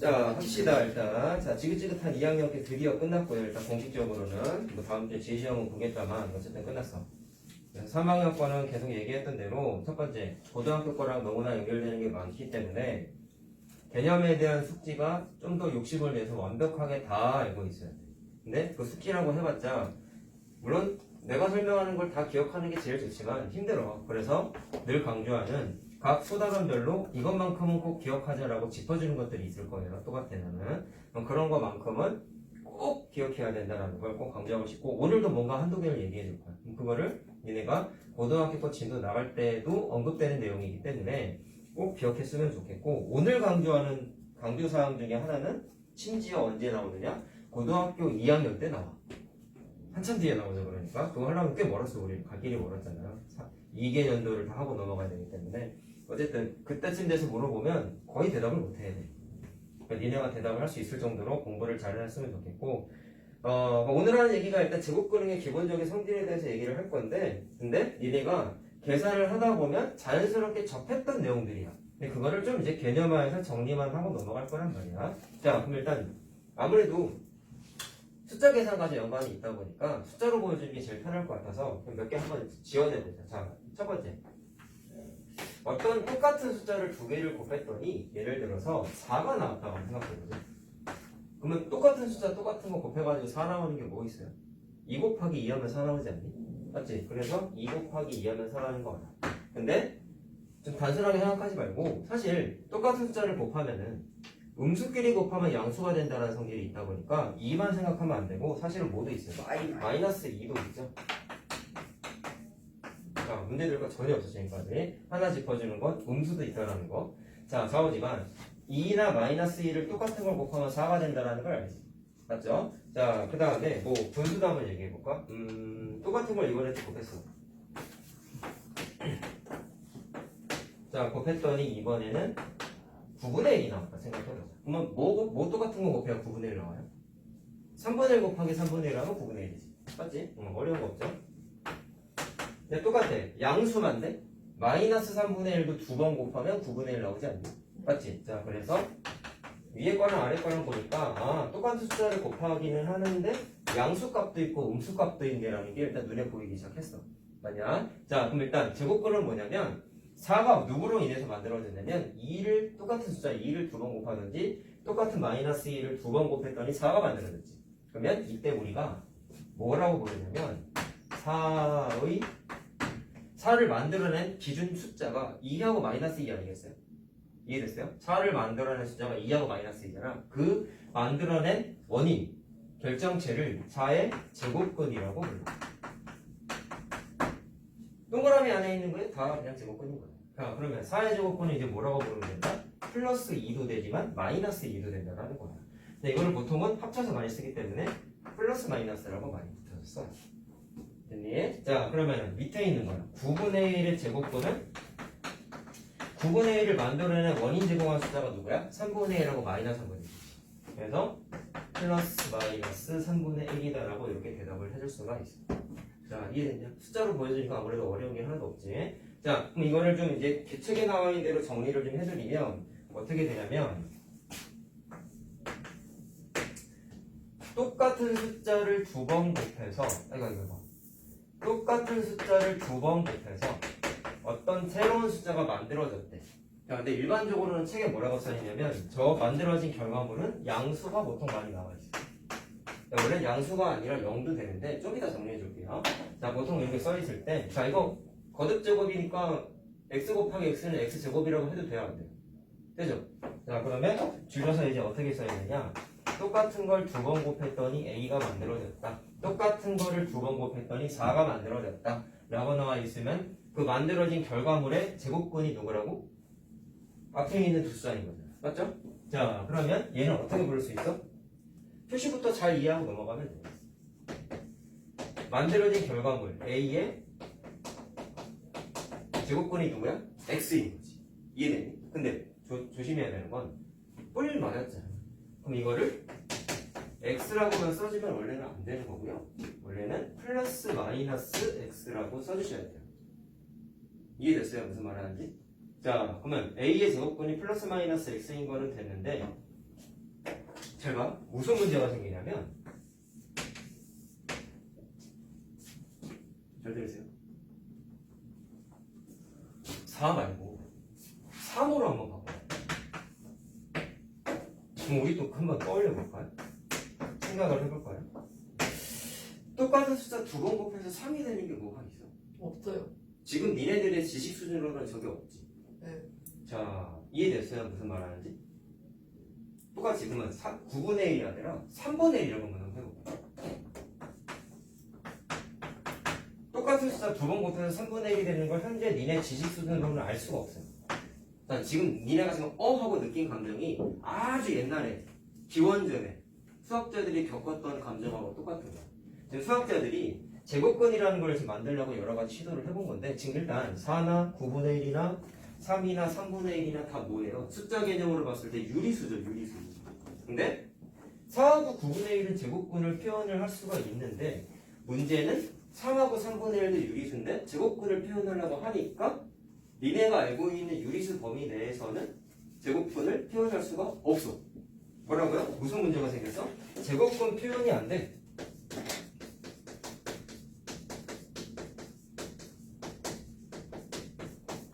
자, 합시다, 일단. 자, 지긋지긋한 2학년께 드디어 끝났고요. 일단 공식적으로는. 뭐 다음 주에 제시험은 보겠다만, 어쨌든 끝났어. 그래서 3학년 거는 계속 얘기했던 대로, 첫 번째, 고등학교 거랑 너무나 연결되는 게 많기 때문에, 개념에 대한 숙지가 좀 더 욕심을 내서 완벽하게 다 알고 있어야 돼. 근데 그 숙지라고 해봤자, 물론 내가 설명하는 걸 다 기억하는 게 제일 좋지만 힘들어. 그래서 늘 강조하는 각 소단원별로 이것만큼은 꼭 기억하자라고 짚어주는 것들이 있을 거예요. 똑같애는. 그런 것만큼은 꼭 기억해야 된다는 걸 꼭 강조하고 싶고, 오늘도 뭔가 한두 개를 얘기해 줄 거야. 그거를 니네가 고등학교 거 진도 나갈 때도 언급되는 내용이기 때문에 꼭 기억했으면 좋겠고, 오늘 강조하는 강조사항 중에 하나는 심지어 언제 나오느냐? 고등학교 2학년 때 나와. 한참 뒤에 나오죠. 그러니까 그거 하려면 꽤 멀었어. 우리 갈 길이 멀었잖아요. 2개년도를 다 하고 넘어가야 되기 때문에 어쨌든 그때쯤 돼서 물어보면 거의 대답을 못 해야 돼. 그러니까 니네가 대답을 할 수 있을 정도로 공부를 잘 했으면 좋겠고, 오늘 하는 얘기가 일단 제곱근행의 기본적인 성질에 대해서 얘기를 할 건데, 근데 니네가 계산을 하다 보면 자연스럽게 접했던 내용들이야. 근데 그거를 좀 이제 개념화해서 정리만 하고 넘어갈 거란 말이야. 자, 그럼 일단 아무래도 숫자 계산까지 연관이 있다 보니까 숫자로 보여주는 게 제일 편할 것 같아서 몇 개 한번 지원해보자. 자, 첫 번째. 어떤 똑같은 숫자를 두 개를 곱했더니 예를 들어서 4가 나왔다고 생각해보자. 그러면 똑같은 숫자 똑같은 거 곱해가지고 4 나오는 게 뭐 있어요? 2 곱하기 2 하면 4 나오지 않니? 맞지? 그래서 2 곱하기 2 하면 4 나오는 거 알아. 근데 좀 단순하게 생각하지 말고 사실 똑같은 숫자를 곱하면은 음수끼리 곱하면 양수가 된다는 성질이 있다 보니까 2만 생각하면 안 되고 사실은 뭐도 있어요. 마이너스 2도 있죠. 자, 문제들과 전혀 없어 지금까지. 하나 짚어주는 건 음수도 있다는 거. 자, 좌우지간 2나 마이너스 2를 똑같은 걸 곱하면 4가 된다는 걸 알지. 맞죠? 자, 그 다음에 뭐 분수도 한번 얘기해볼까? 똑같은 걸 이번에 또 곱했어. 자, 곱했더니 이번에는 9분의 1이 나왔다 생각해보자. 그러면 뭐 똑같은 거 곱해야 9분의 1 나와요? 3분의 1 곱하기 3분의 1 하면 9분의 1이지. 맞지? 어려운 거 없죠? 근데 똑같아. 양수만데 마이너스 3분의 1도 두 번 곱하면 9분의 1 나오지 않니? 맞지? 자, 그래서 위에 거랑 아래 거랑 보니까 똑같은 숫자를 곱하기는 하는데 양수값도 있고 음수값도 있네라는 게 일단 눈에 보이기 시작했어. 맞냐? 자, 그럼 일단 제곱근은 뭐냐면 4가 누구로 인해서 만들어졌냐면 2를 똑같은 숫자 2를 두 번 곱하든지 똑같은 마이너스 2를 두 번 곱했더니 4가 만들어졌지. 그러면 이때 우리가 뭐라고 부르냐면 4를 만들어낸 기준 숫자가 2하고 마이너스 2 아니겠어요? 이해됐어요? 4를 만들어낸 숫자가 2하고 마이너스 2잖아. 그 만들어낸 원인, 결정체를 4의 제곱근이라고 불러. 동그라미 안에 있는 거에 다 그냥 제곱근인 거야. 자, 그러면 4의 제곱근은 이제 뭐라고 부르면 된다? 플러스 2도 되지만 마이너스 2도 된다라는 거야. 근데 이거를 보통은 합쳐서 많이 쓰기 때문에 플러스 마이너스라고 많이 붙여서 써. 됐니? 자, 그러면 밑에 있는 거야. 9분의 1의 제곱근은 9분의 1을 만들어내는 원인 제공한 숫자가 누구야? 3분의 1하고 마이너스 3분의 1. 그래서 플러스 마이너스 3분의 1이다라고 이렇게 대답을 해줄 수가 있어. 자, 이해됐냐? 숫자로 보여주니까 아무래도 어려운 게 하나도 없지. 자, 그럼 이거를 좀 이제 책에 나와 있는 대로 정리를 좀 해드리면 어떻게 되냐면 똑같은 숫자를 두 번 곱해서 이거 봐. 똑같은 숫자를 두 번 곱해서 어떤 새로운 숫자가 만들어졌대. 자, 근데 일반적으로는 책에 뭐라고 써있냐면 저 만들어진 결과물은 양수가 보통 많이 나와 있어요. 원래 양수가 아니라 0도 되는데 좀 이따 정리해 줄게요. 자, 보통 이렇게 써있을 때, 자, 이거 거듭제곱이니까 x 곱하기 x는 x제곱이라고 해도 돼야 안 돼요? 되죠? 자, 그러면 줄여서 이제 어떻게 써야 되냐? 똑같은 걸 두 번 곱했더니 a가 만들어졌다. 똑같은 거를 두 번 곱했더니 4가 만들어졌다. 라고 나와 있으면 그 만들어진 결과물의 제곱근이 누구라고? 앞에 있는 두 숫자인 거죠. 맞죠? 자, 그러면 얘는 어떻게 부를 수 있어? 표시부터 잘 이해하고 넘어가면 돼요. 만들어진 결과물 A의 제곱근이 누구야? X인 거지. 이해되니? 근데 조심해야 되는 건 뿔 맞았잖아. 그럼 이거를 X라고만 써주면 원래는 안 되는 거고요. 원래는 플러스 마이너스 X라고 써주셔야 돼요. 이해됐어요? 무슨 말 하는지? 자, 그러면 A의 제곱근이 플러스 마이너스 X인 거는 됐는데 잘 봐. 무슨 문제가 생기냐면 잘 들으세요. 4 말고 3으로 한번 봐봐. 그럼 우리 또 한번 떠올려 볼까요? 생각을 해볼까요? 똑같은 숫자 두 번 곱해서 3이 되는 게 뭐가 있어? 없어요. 지금 니네들의 지식 수준으로는 저게 없지. 네. 자, 이해됐어요? 무슨 말 하는지? 똑같이 그러면 9분의 1이 아니라 3분의 1이라고 한번 해볼게요. 똑같은 숫자 두 번 곱해서 3분의 1이 되는 걸 현재 니네 지식 수준으로는 알 수가 없어요. 지금 니네가 지금 하고 느낀 감정이 아주 옛날에 기원전에 수학자들이 겪었던 감정하고 똑같은 거야. 지금 수학자들이 제곱근이라는 걸 지금 만들려고 여러 가지 시도를 해본 건데 지금 일단 4나 9분의 1이나 3이나 3분의 1이나 다 뭐예요? 숫자 개념으로 봤을 때 유리수죠, 유리수. 근데 4하고 9분의 1은 제곱근을 표현을 할 수가 있는데 문제는 3하고 3분의 1도 유리수인데 제곱근을 표현하려고 하니까 니네가 알고 있는 유리수 범위 내에서는 제곱근을 표현할 수가 없어. 뭐라고요? 무슨 문제가 생겼어? 제곱근 표현이 안 돼.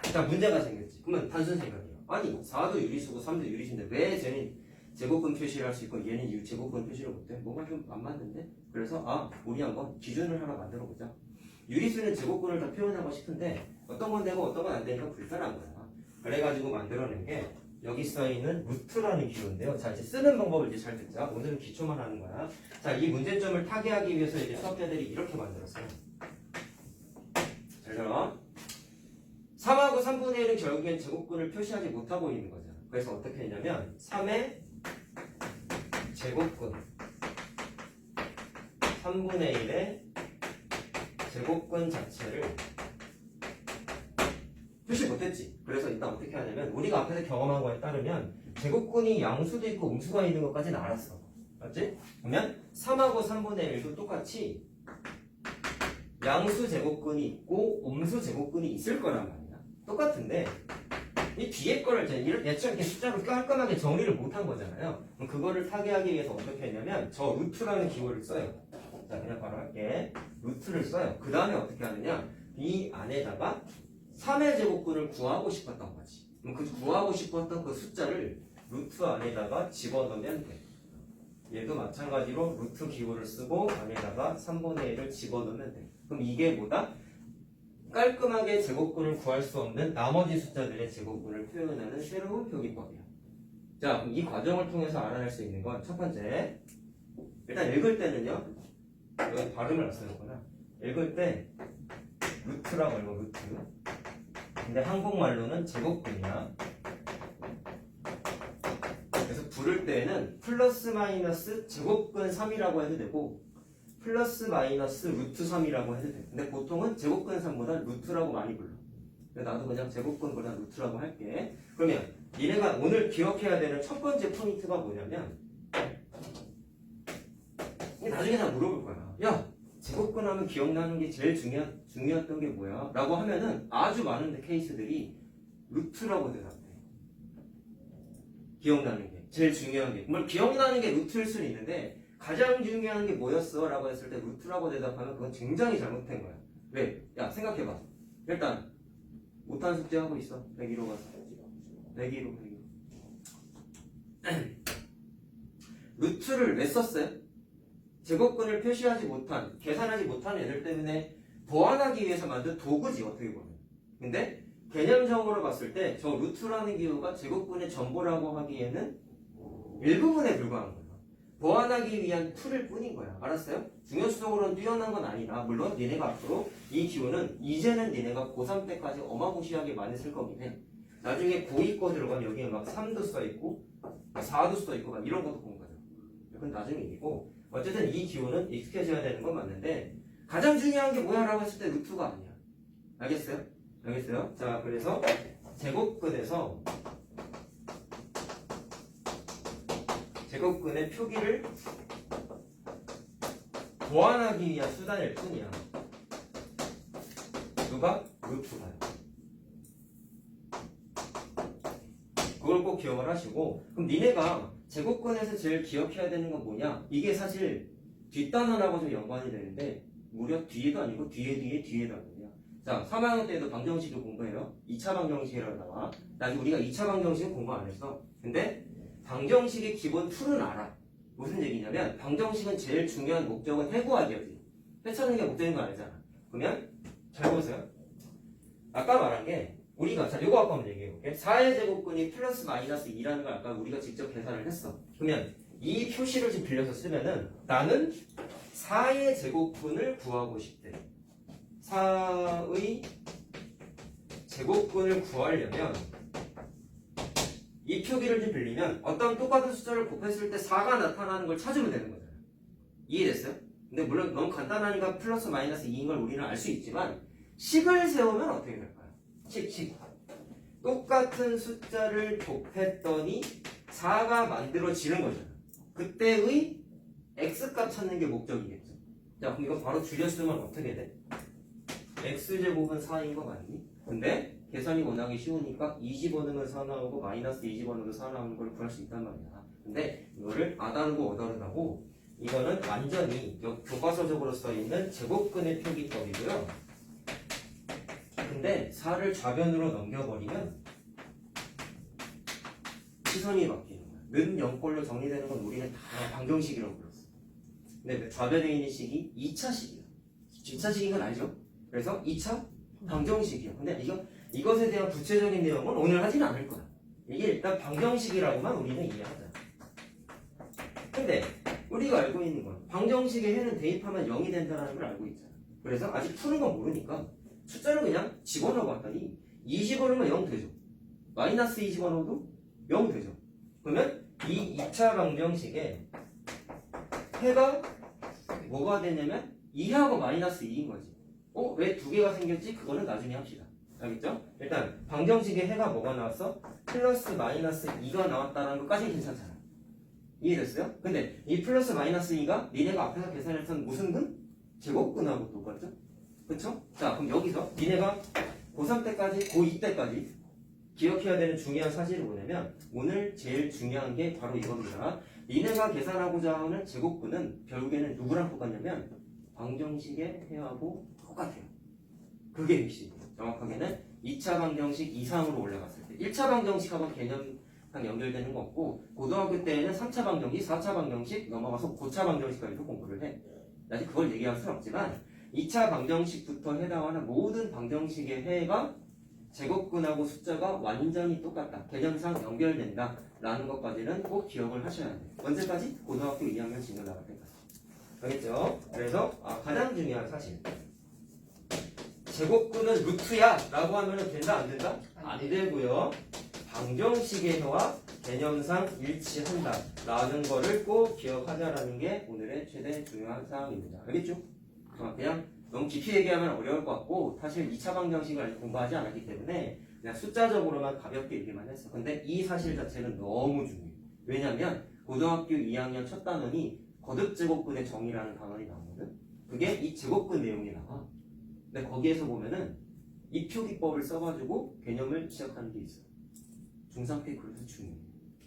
자, 문제가 생겼지. 그러면 단순 생각이에요. 아니, 4도 유리수고 3도 유리수인데 왜 쟤는 제곱근 표시를 할 수 있고 얘는 제곱근 표시를 못해? 뭐가 좀 안 맞는데? 그래서 우리 한번 기준을 하나 만들어 보자. 유리수는 제곱근을 다 표현하고 싶은데 어떤 건 되고 어떤 건 안 되니까 불편한 거야. 그래가지고 만들어낸 게 여기 써있는 루트라는 기호인데요. 자, 이제 쓰는 방법을 이제 잘 듣자. 오늘은 기초만 하는 거야. 자, 이 문제점을 타개하기 위해서 이제 수학자들이 이렇게 만들었어요. 잘 들어. 3하고 3분의 1은 결국엔 제곱근을 표시하지 못하고 있는 거죠. 그래서 어떻게 했냐면 3의 제곱근 3분의 1의 제곱근 자체를 표시 못했지. 그래서 일단 어떻게 하냐면 우리가 앞에서 경험한 거에 따르면 제곱근이 양수도 있고 음수가 있는 것까지는 알았어. 맞지? 그러면 3하고 3분의 1도 똑같이 양수 제곱근이 있고 음수 제곱근이 있을 거란 말이야. 똑같은데 이 뒤에 거를 예처럼 이렇게 숫자로 깔끔하게 정리를 못한 거잖아요. 그럼 그거를 타개하기 위해서 어떻게 했냐면 저 루트라는 기호를 써요. 자, 그냥 바로 할게. 루트를 써요. 그 다음에 어떻게 하느냐, 이 안에다가 3의 제곱근을 구하고 싶었던 거지. 그럼 그 구하고 싶었던 그 숫자를 루트 안에다가 집어넣으면 돼. 얘도 마찬가지로 루트 기호를 쓰고 안에다가 3분의 1을 집어넣으면 돼. 그럼 이게 뭐다? 깔끔하게 제곱근을 구할 수 없는 나머지 숫자들의 제곱근을 표현하는 새로운 표기법이야. 자, 그럼 이 과정을 통해서 알아낼 수 있는 건 첫 번째, 일단 읽을 때는요, 여기 발음을 안 쓰는구나. 읽을 때 루트라고 읽어, 루트. 근데 한국말로는 제곱근이야. 그래서 부를 때는 플러스 마이너스 제곱근 3이라고 해도 되고 플러스 마이너스 루트 3이라고 해도 돼. 근데 보통은 제곱근 3보다 루트라고 많이 불러. 나도 그냥 제곱근보다 루트라고 할게. 그러면 얘네가 오늘 기억해야 되는 첫 번째 포인트가 뭐냐면 나중에 나 물어볼 거야. 야, 제곱근 하면 기억나는 게 제일 중요했던 게 뭐야? 라고 하면은 아주 많은 케이스들이 루트라고 대답해. 기억나는 게 제일 중요한 게, 물론 기억나는 게 루트일 수는 있는데 가장 중요한 게 뭐였어? 라고 했을 때 루트라고 대답하면 그건 굉장히 잘못된 거야. 왜? 야, 생각해봐. 일단 못한 숙제 하고 있어. 101호 가서 101호 루트를 왜 썼어요? 제곱근을 표시하지 못한, 계산하지 못한 애들 때문에 보완하기 위해서 만든 도구지, 어떻게 보면. 근데 개념적으로 봤을 때 저 루트라는 기호가 제곱근의 전부라고 하기에는 일부분에 불과한 거야. 보완하기 위한 툴일 뿐인 거야. 알았어요? 중요수적으로는 뛰어난 건 아니다. 물론 니네가 앞으로 이 기호는 이제는 니네가 고3 때까지 어마무시하게 많이 쓸 거긴 해. 나중에 고2 거 들어가면 여기에 막 3도 써있고 4도 써있고 막 이런 것도 본 거죠. 그건 나중에 얘기고, 어쨌든 이 기호는 익숙해져야 되는 건 맞는데 가장 중요한 게 뭐야? 라고 했을 때 루트가 아니야. 알겠어요? 알겠어요? 자, 그래서 제곱근에서 제곱근의 표기를 보완하기 위한 수단일 뿐이야. 누가? 루트가요. 그걸 꼭 꼭 기억을 하시고, 그럼 니네가 제곱근에서 제일 기억해야 되는 건 뭐냐? 이게 사실 뒷단원하고 좀 연관이 되는데 무려 뒤에도 아니고 뒤에다거든요. 자, 3학년 때도 방정식을 공부해요. 2차 방정식이라고 나와. 아직 우리가 2차 방정식은 공부 안 했어. 근데 방정식의 기본 툴은 알아. 무슨 얘기냐면 방정식은 제일 중요한 목적은 해구하기였지. 해치는 게 목적인 거 알잖아. 그러면 잘 보세요. 아까 말한 게 우리가 자 요거 아까 한번 얘기해 볼게. 4의 제곱근이 플러스 마이너스 2라는 걸 아까 우리가 직접 계산을 했어. 그러면 이 표시를 좀 빌려서 쓰면은 나는 4의 제곱근을 구하고 싶대. 4의 제곱근을 구하려면 이 표기를 좀 빌리면 어떤 똑같은 숫자를 곱했을 때 4가 나타나는 걸 찾으면 되는 거잖아요. 이해됐어요? 근데 물론 너무 간단하니까 플러스 마이너스 2인 걸 우리는 알 수 있지만 식을 세우면 어떻게 될까요? 식. 똑같은 숫자를 곱했더니 4가 만들어지는 거잖아요. 그때의 x값 찾는 게 목적이겠죠. 자, 그럼 이거 바로 줄여 쓰면 어떻게 돼? x제곱은 4인 거 맞니? 근데 계산이 워낙에 쉬우니까 2 집어넣으면 4 나오고 마이너스 2 집어넣으면 4 나오는 걸 구할 수 있단 말이야. 근데 이거를 아다르고 어다르다고 이거는 완전히 교과서적으로 써있는 제곱근의 표기법이고요. 근데 4를 좌변으로 넘겨버리면 시선이 바뀌는 거야. 는 0꼴로 정리되는 건 우리는 다 방정식이라고 불렀어. 근데 좌변에 있는 식이 2차식이야. 2차식인 건 알죠? 그래서 2차 방정식이야. 근데 이것에 대한 구체적인 내용은 오늘 하지는 않을 거야. 이게 일단 방정식이라고만 우리는 이해하자. 근데 우리가 알고 있는 건 방정식의 해는 대입하면 0이 된다는 걸 알고 있잖아. 그래서 아직 푸는 건 모르니까 숫자를 그냥 집어넣어 봤더니 2 집어넣으면 0 되죠. 마이너스 2 집어넣어도 0 되죠. 그러면 이 2차 방정식에 해가 뭐가 되냐면 2하고 마이너스 2인 거지. 왜 두 개가 생겼지? 그거는 나중에 합시다. 알겠죠? 일단 방정식의 해가 뭐가 나왔어? 플러스 마이너스 2가 나왔다는 것까지는 괜찮잖아. 이해됐어요? 근데 이 플러스 마이너스 2가 니네가 앞에서 계산했던 무슨 근? 제곱근하고 똑같죠? 그쵸? 자, 그럼 여기서 니네가 고3 때까지, 고2 때까지 기억해야 되는 중요한 사실이 뭐냐면 오늘 제일 중요한 게 바로 이겁니다. 니네가 계산하고자 하는 제곱근은 결국에는 누구랑 똑같냐면 방정식의 해하고 똑같아요. 그게 핵심이에요. 정확하게는 2차 방정식 이상으로 올라갔을 때 1차 방정식하고 개념상 연결되는 거 없고 고등학교 때에는 3차 방정식, 4차 방정식 넘어가서 9차 방정식까지도 공부를 해. 아직 그걸 얘기할 수는 없지만 2차 방정식부터 해당하는 모든 방정식의 해가 제곱근하고 숫자가 완전히 똑같다. 개념상 연결된다. 라는 것까지는 꼭 기억을 하셔야 돼요. 언제까지? 고등학교 2학년 진도 나갈 때까지. 알겠죠? 그래서 가장 중요한 사실. 제곱근은 루트야 라고 하면 된다 안 된다? 안 되고요. 방정식의 해와 개념상 일치한다 라는 거를 꼭 기억하자라는 게 오늘의 최대 중요한 사항입니다. 알겠죠? 그냥 너무 깊이 얘기하면 어려울 것 같고 사실 2차 방정식을 아직 공부하지 않았기 때문에 그냥 숫자적으로만 가볍게 얘기만 했어. 근데 이 사실 자체는 너무 중요해. 왜냐면 고등학교 2학년 첫 단원이 거듭제곱근의 정의라는 단원이 나오거든. 그게 이 제곱근 내용이 나와. 근데 거기에서 보면은 이 표기법을 써가지고 개념을 지적하는 게 있어. 중3 때 그래서 중요해.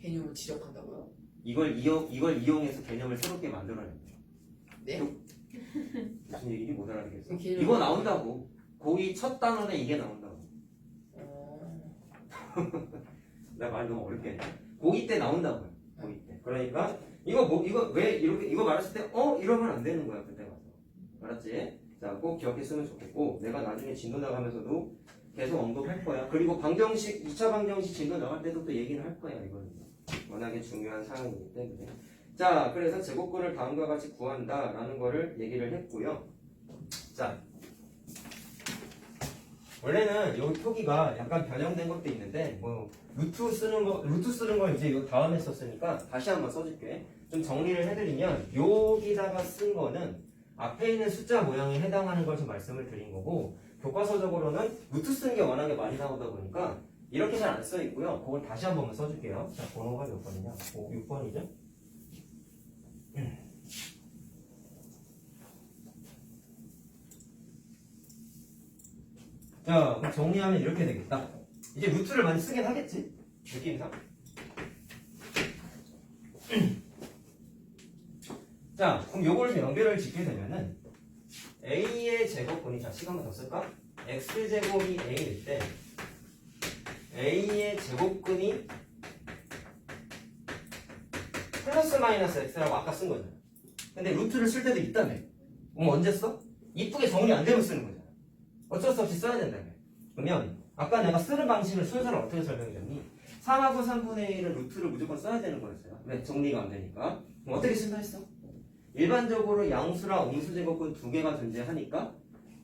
개념을 지적한다고요? 이걸 이용해서 개념을 새롭게 만들어내는 거야. 네? 무슨 얘기인지 못 알아듣겠어. 개념- 이거 나온다고. 고2 첫 단원에 이게 나온다고. 나 말 너무 어렵게 했네. 고2 때 나온다고요. 고2 때. 그러니까 이거 왜 이거 말했을 때 이러면 안 되는 거야 그때 가서. 알았지? 자, 꼭 기억했으면 좋겠고 내가 나중에 진도 나가면서도 계속 언급할 거야. 그리고 방정식 2차 방정식 진도 나갈 때도 또 얘기를 할 거야. 이거는 워낙에 중요한 사항이기 때문에. 자, 그래서 제곱근을 다음과 같이 구한다라는 거를 얘기를 했고요. 자, 원래는 여기 표기가 약간 변형된 것도 있는데 뭐 루트 쓰는 거 이제 요 다음에 썼으니까 다시 한번 써줄게. 좀 정리를 해드리면 여기다가 쓴 거는 앞에 있는 숫자 모양에 해당하는 걸 좀 말씀을 드린 거고 교과서적으로는 루트 쓰는 게 워낙에 많이 나오다 보니까 이렇게 잘 안 써 있고요. 그걸 다시 한 번만 써줄게요. 자, 번호가 몇 번이냐? 6번이죠? 자, 그럼 정리하면 이렇게 되겠다. 이제 루트를 많이 쓰긴 하겠지? 느낌상. 자, 그럼 요걸 좀 연결을 짓게 되면은 a의 제곱분이 자 시간 한번 더 쓸까? x제곱이 a일 때 a의 제곱근이 플러스 마이너스 x라고 아까 쓴 거잖아. 근데 루트를 쓸 때도 있다며. 그럼 언제 써? 이쁘게 정리 안 되면 쓰는 거잖아. 어쩔 수 없이 써야 된다며. 그러면 아까 내가 쓰는 방식을 순서를 어떻게 설명해줬니? 3하고 3분의 1은 루트를 무조건 써야 되는 거였어요. 왜? 정리가 안 되니까. 그럼 어떻게 쓴다 했어? 일반적으로 양수랑 음수제곱근 두 개가 존재하니까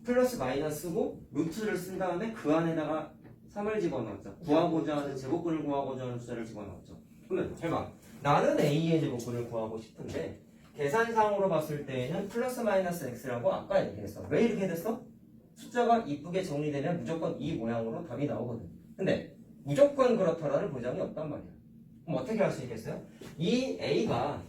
플러스 마이너스고 루트를 쓴 다음에 그 안에다가 3을 집어넣었죠. 구하고자 하는 제곱근을 구하고자 하는 숫자를 집어넣었죠. 그러면 잘 봐. 나는 a의 제곱근을 구하고 싶은데 계산상으로 봤을 때는 플러스 마이너스 x라고 아까 얘기했어. 왜 이렇게 됐어? 숫자가 이쁘게 정리되면 무조건 이 모양으로 답이 나오거든. 근데 무조건 그렇다라는 보장이 없단 말이야. 그럼 어떻게 할 수 있겠어요? 이 a가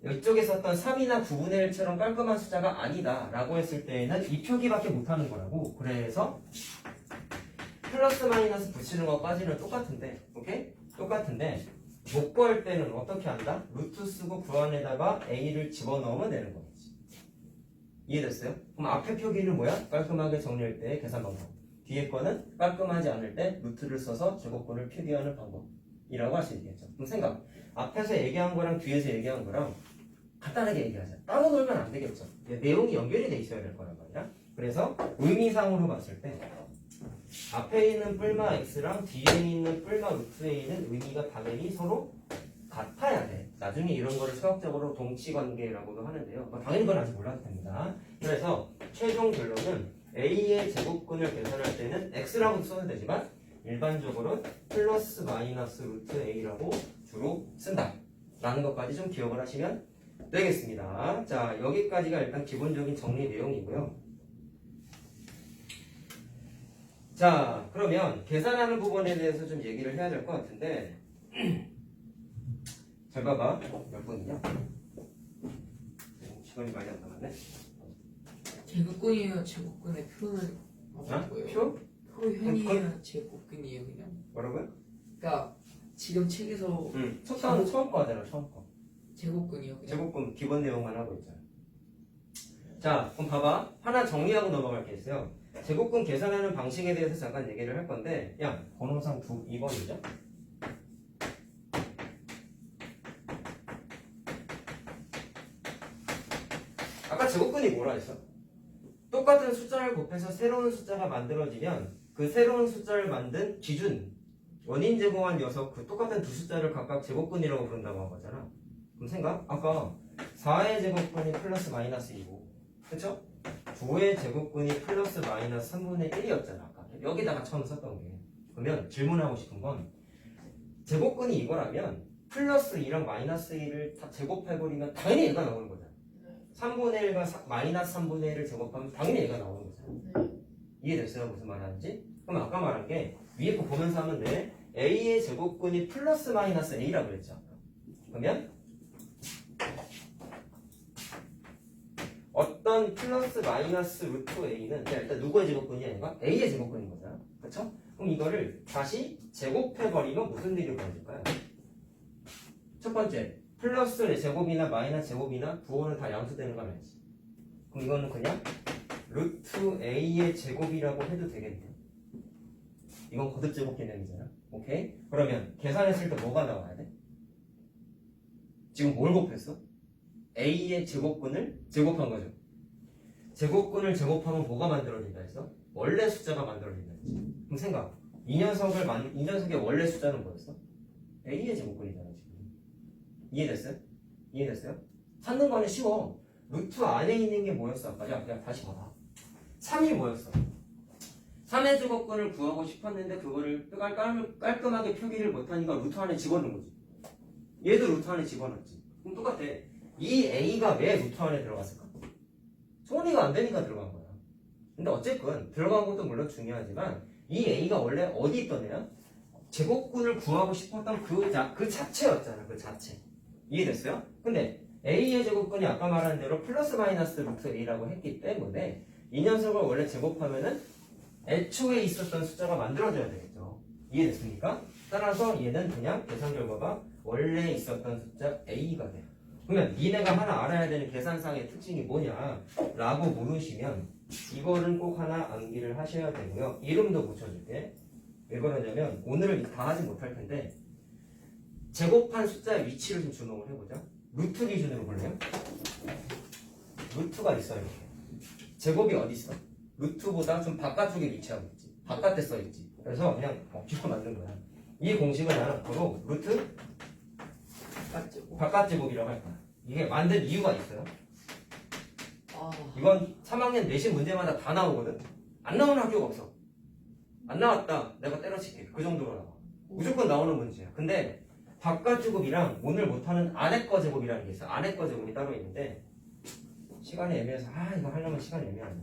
이쪽에 썼던 3이나 9분의 1처럼 깔끔한 숫자가 아니다 라고 했을 때에는 이 표기밖에 못하는 거라고. 그래서 플러스 마이너스 붙이는 것까지는 똑같은데, 오케이? 똑같은데 못 구할 때는 어떻게 한다? 루트 쓰고 그 안에다가 a를 집어넣으면 되는 거겠지. 이해됐어요? 그럼 앞에 표기는 뭐야? 깔끔하게 정리할 때의 계산 방법. 뒤에 거는 깔끔하지 않을 때 루트를 써서 제곱근을 표기하는 방법이라고 할 수 있겠죠. 그럼 생각. 앞에서 얘기한 거랑 뒤에서 얘기한 거랑 간단하게 얘기하자. 따로 놀면 안 되겠죠. 내용이 연결이 돼 있어야 될 거란 말이야. 그래서 의미상으로 봤을 때 앞에 있는 뿔마 x랑 뒤에 있는 뿔마 루트 a는 의미가 당연히 서로 같아야 돼. 나중에 이런 거를 수학적으로 동치관계라고도 하는데요. 당연히 그건 아직 몰라도 됩니다. 그래서 최종 결론은 a의 제곱근을 계산할 때는 x라고 써도 되지만 일반적으로 플러스 마이너스 루트 a라고 주로 쓴다 라는 것까지 좀 기억을 하시면 되겠습니다. 자, 여기까지가 일단 기본적인 정리 내용이고요. 자, 그러면 계산하는 부분에 대해서 좀 얘기를 해야 될 것 같은데 잘 봐봐. 몇 분이냐? 시간이 많이 안 남았네. 제곱근이에요. 제곱근의 표는 아? 뭐예요? 표? 표현이에요. 제곱근이에요. 그냥. 뭐라고요? 그러니까 지금 책에서 첫 단은 처음 거 하잖아, 처음 거. 제곱근이요. 그냥. 제곱근 기본 내용만 하고 있잖아. 자, 그럼 봐봐. 하나 정리하고 넘어갈 게 있어요. 제곱근 계산하는 방식에 대해서 잠깐 얘기를 할 건데, 야, 번호상 2번이죠? 아까 제곱근이 뭐라 했어? 똑같은 숫자를 곱해서 새로운 숫자가 만들어지면 그 새로운 숫자를 만든 기준, 원인 제공한 녀석, 그 똑같은 두 숫자를 각각 제곱근이라고 부른다고 한 거잖아. 그럼 생각? 아까 4의 제곱근이 플러스 마이너스 2고, 그쵸? 9의 제곱근이 플러스 마이너스 3분의 1이었잖아. 아까 여기다가 처음 썼던 게. 그러면 질문하고 싶은 건 제곱근이 이거라면 플러스 2랑 마이너스 2를 다 제곱해버리면 당연히 얘가 나오는 거잖아. 3분의 1과 마이너스 3분의 1을 제곱하면 당연히 얘가 나오는 거잖아. 이해됐어요? 무슨 말 하는지? 그럼 아까 말한 게 위에 거 보면서 하면 돼. a의 제곱근이 플러스 마이너스 a라고 그랬죠. 그러면 어떤 플러스 마이너스 루트 a는 일단 누구의 제곱근이 아닌가? a의 제곱근인 거잖아. 그쵸? 그럼 이거를 다시 제곱해버리면 무슨 일이 벌어질까요? 첫 번째, 플러스 제곱이나 마이너스 제곱이나 부호는 다 양수되는 거 알지? 그럼 이거는 그냥 루트 a의 제곱이라고 해도 되겠네요. 이건 거듭 제곱 개념이잖아. 오케이? 그러면 계산했을 때 뭐가 나와야 돼? 지금 뭘 곱했어? a의 제곱근을 제곱한 거죠. 제곱근을 제곱하면 뭐가 만들어진다 했어? 원래 숫자가 만들어진다 했지. 그럼 생각. 이 녀석의 원래 숫자는 뭐였어? a의 제곱근이잖아 지금. 이해됐어요? 이해됐어요? 찾는 거는 쉬워. 루트 안에 있는 게 뭐였어? 아까 야 다시 봐봐. 3이 뭐였어? 3의 제곱근을 구하고 싶었는데 그거를 깔끔하게 표기를 못하니까 루트 안에 집어넣은 거지. 얘도 루트 안에 집어넣었지. 그럼 똑같아. 이 a가 왜 루트 안에 들어갔을까? 정리가 안 되니까 들어간 거야. 근데 어쨌든 들어간 것도 물론 중요하지만 이 a가 원래 어디 있던 애야? 제곱근을 구하고 싶었던 그 자체였잖아. 그 자체. 이해됐어요? 근데 a의 제곱근이 아까 말한 대로 플러스 마이너스 루트 a라고 했기 때문에 이 녀석을 원래 제곱하면은 애초에 있었던 숫자가 만들어져야 되겠죠. 이해됐습니까? 따라서 얘는 그냥 계산 결과가 원래 있었던 숫자 a가 돼. 그러면 니네가 하나 알아야 되는 계산상의 특징이 뭐냐 라고 물으시면 이거는 꼭 하나 암기를 하셔야 되고요. 이름도 붙여줄게. 왜 그러냐면 오늘은 다 하지 못할 텐데 제곱한 숫자의 위치를 좀 주목을 해보자. 루트 기준으로 볼래요? 루트가 있어요. 이렇게. 제곱이 어디 있어? 루트보다 좀 바깥쪽에 위치하고 있지. 바깥에 써 있지. 그래서 그냥 억지로 만든 거야. 이 공식은 나는 바로 루트 맞죠? 바깥 제곱이라고 할 거야. 이게 만든 이유가 있어요. 아, 이건 3학년 내신 문제마다 다 나오거든. 안 나오는 학교가 없어. 안 나왔다. 내가 때려칠게. 그 정도로 나와. 무조건 나오는 문제야. 근데 바깥 제곱이랑 오늘 못하는 안에 거 제곱이라는 게 있어. 안에 거 제곱이 따로 있는데 시간이 애매해서 이거 하려면 시간이 애매하네.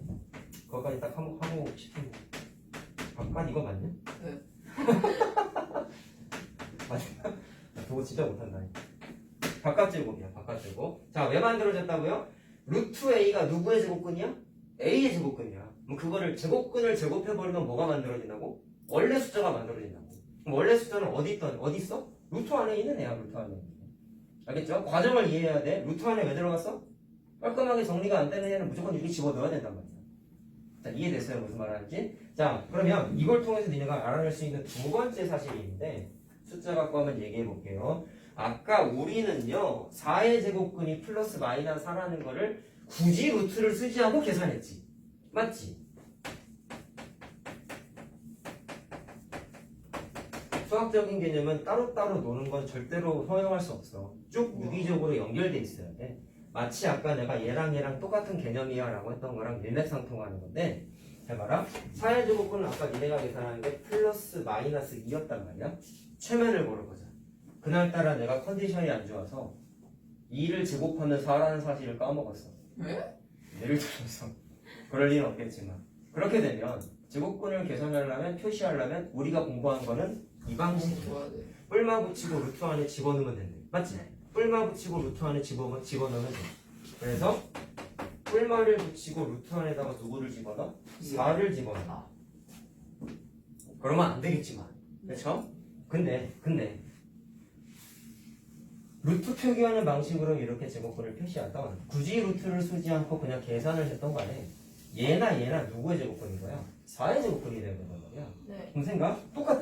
그거까지 딱 하고 싶은데 바깥 이거 맞냐? 네. 맞나? 그거 진짜 못한다. 바깥 제곱이야. 바깥 제곱. 자, 왜 만들어졌다고요? 루트 a가 누구의 제곱근이야? a의 제곱근이야. 그럼 그거를 제곱근을 제곱해버리면 뭐가 만들어진다고? 원래 숫자가 만들어진다고. 그럼 원래 숫자는 어디 있어? 루트 안에 있는 애야. 루트 안에. 알겠죠? 과정을 이해해야 돼. 루트 안에 왜 들어갔어? 깔끔하게 정리가 안 되는 애는 무조건 이렇게 집어넣어야 된단 말이야. 자, 이해됐어요? 무슨 말 하는지? 자, 그러면 이걸 통해서 니네가 알아낼 수 있는 두 번째 사실이 있는데 숫자 갖고 한번 얘기해 볼게요. 아까 우리는요 4의 제곱근이 플러스 마이너스 4라는 거를 굳이 루트를 쓰지 않고 계산했지. 맞지? 수학적인 개념은 따로따로 노는 건 절대로 허용할 수 없어. 쭉 유기적으로 연결돼 있어야 돼. 마치 아까 내가 얘랑 똑같은 개념이야 라고 했던 거랑 일맥상통하는 건데 잘 봐라. 4의 제곱근은 아까 니네가 계산하는 게 플러스 마이너스 2였단 말이야. 최면을 걸어보자. 그날따라 내가 컨디션이 안 좋아서 2를 제곱하면 4라는 사실을 까먹었어. 왜? 예를 들어서 그럴 리는 없겠지만 그렇게 되면 제곱근을 계산하려면 표시하려면 우리가 공부한 거는 이 방식이야. 좋아야 돼. 뿔마 붙이고 루트 안에 집어넣으면 된대. 맞지? 뿔마 붙이고 루트 안에 집어넣으면 돼. 그래서 뿔마를 붙이고 루트 안에다가 누구를 집어넣어? 4를 집어넣어. 그러면 안 되겠지만 그렇죠? 근데 루트 표기하는 방식으로 이렇게 제곱근을 표시하던 굳이 루트를 쓰지 않고 그냥 계산을 했던 거네. 얘나 누구의 제곱근인 거야? 4의 제곱근이 되는 거란 말이야. 네. 그럼 생각? 똑같아.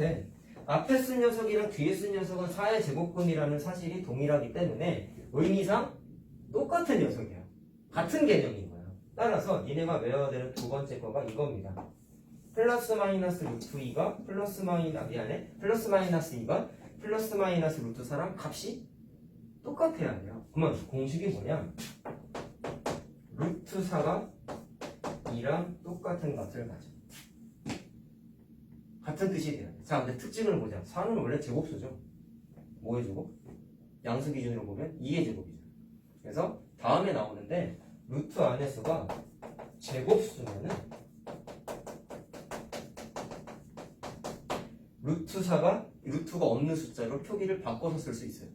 앞에 쓴 녀석이랑 뒤에 쓴 녀석은 4의 제곱근이라는 사실이 동일하기 때문에 의미상 똑같은 녀석이야. 같은 개념인 거야. 따라서 니네가 외워야 되는 두 번째 거가 이겁니다. 플러스 마이너스 루트 2가 플러스 마이너스 2가 플러스 마이너스 루트 4랑 값이 똑같아야 돼요. 그러면 공식이 뭐냐? 루트 4가 2랑 똑같은 값을 가져. 같은 뜻이 돼야 돼. 자, 근데 특징을 보자. 4는 원래 제곱수죠. 뭐의 제곱? 양수 기준으로 보면 2의 제곱이죠. 그래서 다음에 나오는데 루트 안의 수가 제곱수면은 루트가 없는 숫자로 표기를 바꿔서 쓸 수 있어요.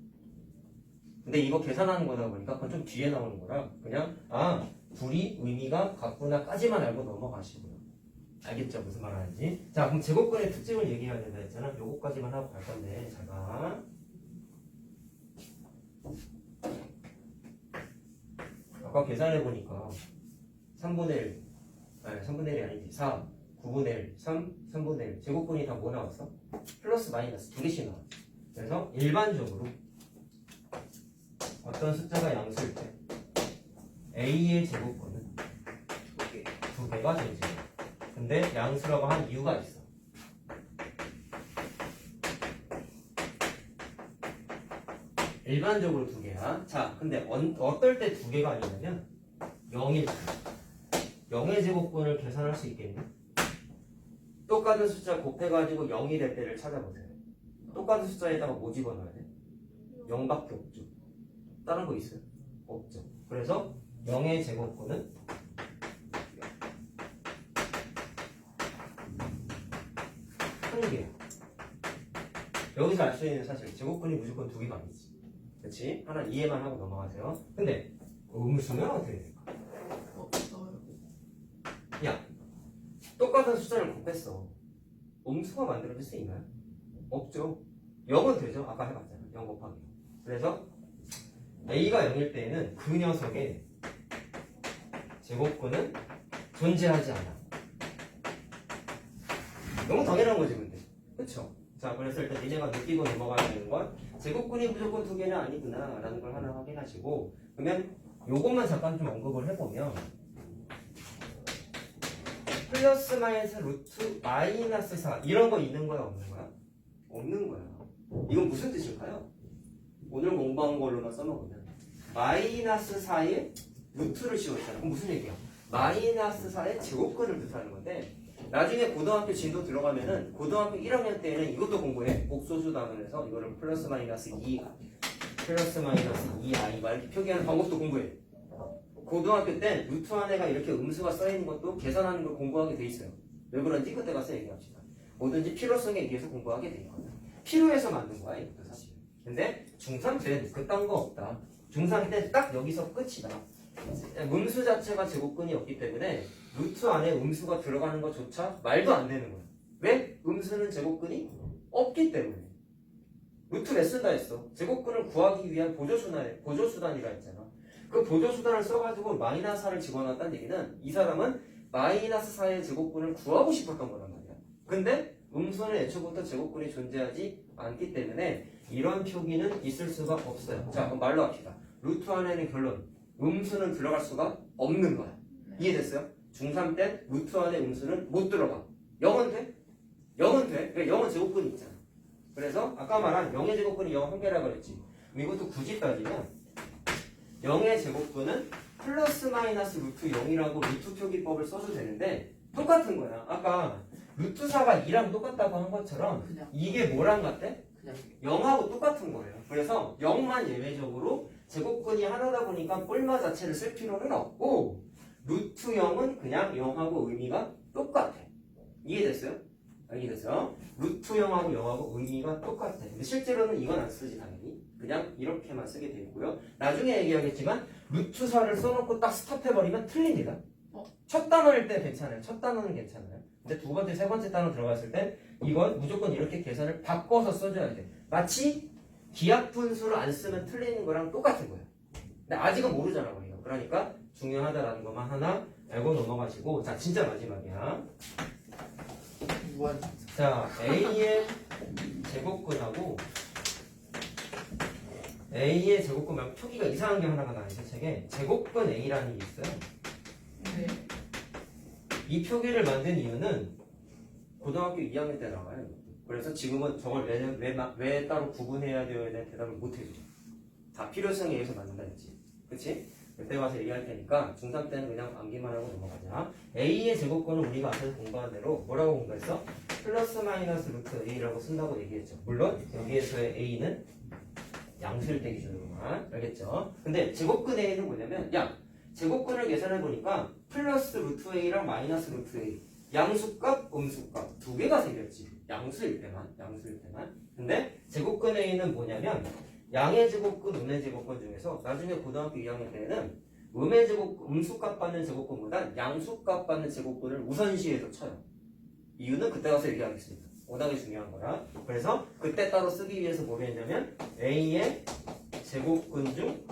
근데 이거 계산하는 거다 보니까 그건 좀 뒤에 나오는 거라 그냥 둘이 의미가 같구나까지만 알고 넘어가시고요. 알겠죠? 무슨 말 하는지. 자, 그럼 제곱근의 특징을 얘기해야 된다 했잖아. 요거까지만 하고 갈 건데 잘 봐. 아까 계산해 보니까 3분의 1 3분의 1이 아니지. 4 9분의 1 3 3분의 1 제곱근이 다 뭐 나왔어? 플러스 마이너스 두 개씩 나왔어. 그래서 일반적으로 어떤 숫자가 양수일 때 a의 제곱근은 두 개가 되지. 근데 양수라고 한 이유가 있어. 일반적으로 두 개야. 자, 근데 어떨 때 두 개가 아니냐면 0일 때 0의 제곱근을 계산할 수 있겠니? 똑같은 숫자 곱해가지고 0이 될 때를 찾아보세요. 똑같은 숫자에다가 뭐 집어넣어야 돼? 0밖에 없죠. 다른 거 있어요? 없죠. 그래서 0의 제곱근은 한 개야. 여기서 알 수 있는 사실 제곱근이 무조건 두 개가 아니지. 그렇지? 하나 이해만 하고 넘어가세요. 근데 음수면 어떻게 될까? 없어요. 야, 똑같은 숫자를 곱했어. 음수가 만들어질 수 있나요? 없죠. 0은 되죠. 아까 해봤잖아. 0 곱하기. 그래서 a가 0일 때에는 그 녀석의 제곱근은 존재하지 않아. 너무 당연한 거지 근데. 그쵸? 자, 그래서 일단 니네가 느끼고 넘어가야 되는 건 제곱근이 무조건 두 개는 아니구나 라는 걸 하나 확인하시고, 그러면 요것만 잠깐 좀 언급을 해보면 플러스 마이너스 루트 마이너스 4 이런 거 있는 거야 없는 거야? 없는 거야. 이건 무슨 뜻일까요? 오늘 공부한 걸로만 써먹으면 마이너스 4에 루트를 씌웠잖아. 그럼 무슨 얘기야? 마이너스 4의 제곱근을 뜻하는 건데, 나중에 고등학교 진도 들어가면은 고등학교 1학년 때는 이것도 공부해. 복소수 단원에서 이거를 플러스 마이너스 2i 막 이렇게 표기하는 방법도 공부해. 고등학교 때 루트 안에가 이렇게 음수가 써있는 것도 계산하는 걸 공부하게 돼 있어요. 왜 그런지 그때 가서 얘기합시다. 뭐든지 필요성에 의해서 공부하게 돼 있거든. 필요해서 만든 거야 이것도 사실. 근데 중3 때는 그딴 거 없다. 중3 때 딱 여기서 끝이다. 음수 자체가 제곱근이 없기 때문에 루트 안에 음수가 들어가는 것조차 말도 안 되는 거야. 왜? 음수는 제곱근이 없기 때문에. 루트 왜 쓴다 했어? 제곱근을 구하기 위한 보조수단이라 했잖아. 그 보조수단을 써가지고 마이너스 4를 집어넣었다는 얘기는 이 사람은 마이너스 4의 제곱근을 구하고 싶었던 거란 말이야. 근데 음수는 애초부터 제곱근이 존재하지 않기 때문에 이런 표기는 있을 수가 없어요. 자, 그럼 말로 합시다. 루트 안에는 결론, 음수는 들어갈 수가 없는 거야. 이해됐어요? 중3 때 루트 안에 음수는 못 들어가. 0은 돼? 0은 돼. 왜? 0은 제곱근이 있잖아. 그래서 아까 말한 0의 제곱근이 0 한 개라고 그랬지. 그럼 이것도 굳이 따지면 0의 제곱근은 플러스 마이너스 루트 0이라고 루트 표기법을 써도 되는데 똑같은 거야. 아까 루트 4가 2랑 똑같다고 한 것처럼 그냥 이게 뭐랑 같아? 그냥 0하고 똑같은 거예요. 그래서 0만 예외적으로 제곱근이 하나다 보니까 꼴마 자체를 쓸 필요는 없고, 루트 0은 그냥 0하고 의미가 똑같아. 이해됐어요? 이해됐어요? 루트 0하고 0하고 의미가 똑같아. 근데 실제로는 이건 안 쓰지 당연히. 그냥 이렇게만 쓰게 돼 있고요. 나중에 얘기하겠지만 루트 4를 써놓고 딱 스탑해버리면 틀립니다. 첫 단어일 때 괜찮아요. 첫 단어는 괜찮아요. 근데 두 번째, 세 번째 단어 들어갔을 때 이건 무조건 이렇게 계산을 바꿔서 써줘야 돼. 마치 기하 분수를 안 쓰면 틀리는 거랑 똑같은 거야. 근데 아직은 모르잖아 우리가. 그러니까 중요하다라는 것만 하나 알고 넘어가시고, 자 진짜 마지막이야. 무한 자, A의 제곱근하고 A의 제곱근 말고 표기가 이상한 게 하나가 나와 있어. 책에 제곱근 A라는 게 있어요. 네. 이 표기를 만든 이유는 고등학교 2학년 때 나와요. 그래서 지금은 저걸 왜 따로 구분해야 되어야 되는 대답을 못 해줘. 다 필요성에 의해서 만든다 했지. 그치? 그때 와서 얘기할 테니까 중3 때는 그냥 암기만 하고 넘어가자. A의 제곱근은 우리가 앞에서 공부한 대로 뭐라고 공부했어? 플러스 마이너스 루트 A라고 쓴다고 얘기했죠. 물론 여기에서의 A는 양수일 때 기준으로만. 알겠죠? 근데 제곱근 A는 뭐냐면, 야, 제곱근을 계산해보니까 플러스 루트 A랑 마이너스 루트 A, 양수값, 음수값 두 개가 생겼지. 양수일 때만. 근데 제곱근 A는 뭐냐면 양의 제곱근, 음의 제곱근 중에서 나중에 고등학교 2학년 때는 음수값 받는 제곱근보다 양수값 받는 제곱근을 우선시해서 쳐요. 이유는 그때 가서 얘기하겠습니다. 워낙에 중요한 거라. 그래서 그때 따로 쓰기 위해서 뭐 했냐면 A의 제곱근 중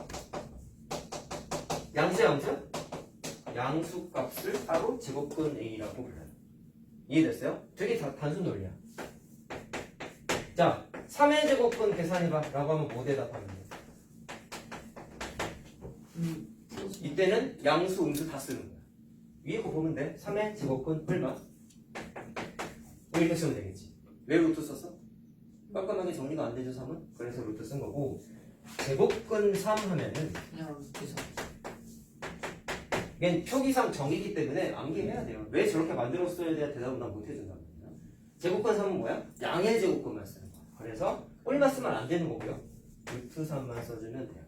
양수값을 따로 제곱근 A라고 불러요. 이해됐어요? 되게 단순 논리야. 자, 3의 제곱근 계산해봐 라고 하면 뭐 대답하면 돼? 이때는 양수, 음수 다 쓰는 거야. 위에 거 보면 돼. 3의 제곱근 얼마? 이렇게 쓰면 되겠지. 왜 루트 썼어? 깜깜하게 정리가 안 되죠, 3은? 그래서 루트 쓴 거고, 제곱근 3 하면은 그냥 계산. 이게 표기상 정의이기 때문에 암기해야 돼요. 왜 저렇게 만들었어야 돼야 대답을 난 못 해준단 말이야. 제곱근 3은 뭐야? 양의 제곱근만 쓰는 거야. 그래서 꼴만 쓰면 안 되는 거고요. 루트 3만 써주면 돼요.